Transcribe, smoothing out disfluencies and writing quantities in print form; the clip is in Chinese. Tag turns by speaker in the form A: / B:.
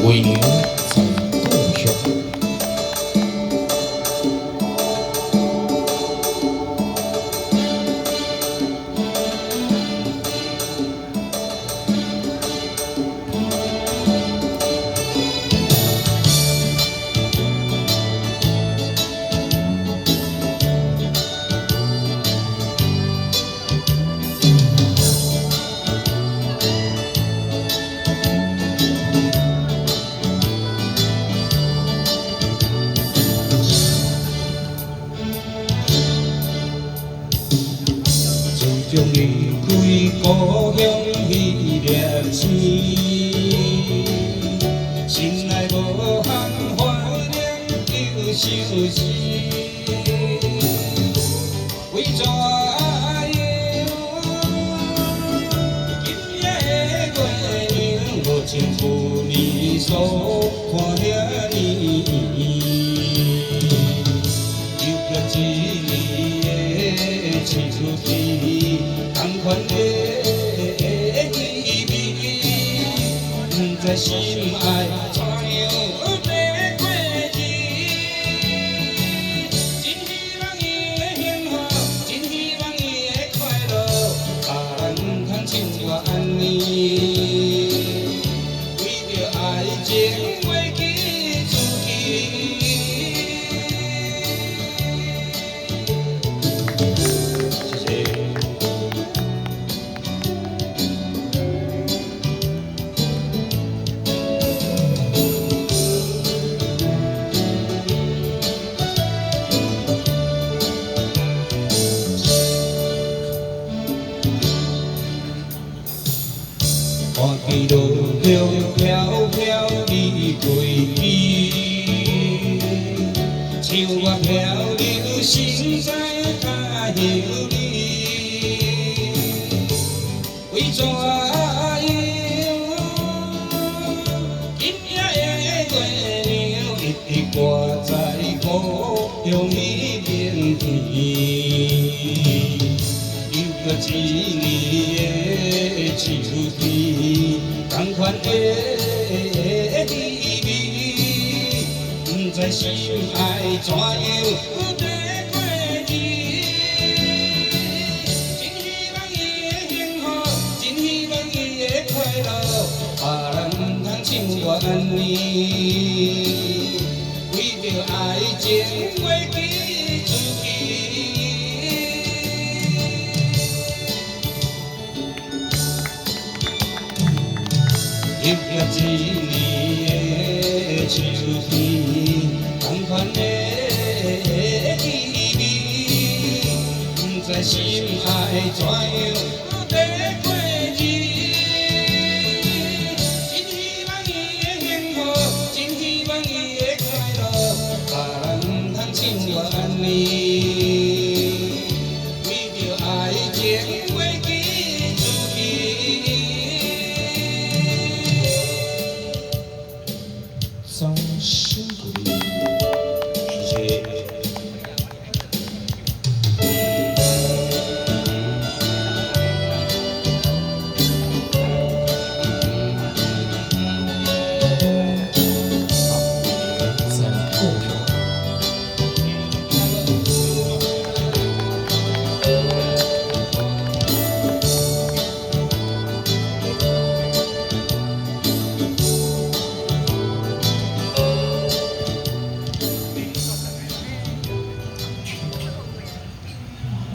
A: 为牛在洞穴。将离开故乡彼粒星，心内无限怀念旧相思。为怎样？今夜的月亮无情负你所看遐年，又叫一年的青春。同款的意味，在心爱怎样度过日？真希望伊的幸福，真希望伊的快乐，人通像我安尼，为着爱情袂记自己。看见路中飘飘你归去，像我漂流心在海流里，为怎样？今夜的月亮一直挂在故乡的面前，又搁一年的秋天。同款的意味，不知心爱怎样度过日？真希望伊的幸福，真希望伊的快乐，人通像我安尼，为着爱情袂记自己。又叫一年的秋天，同款的意味，不知心爱怎样。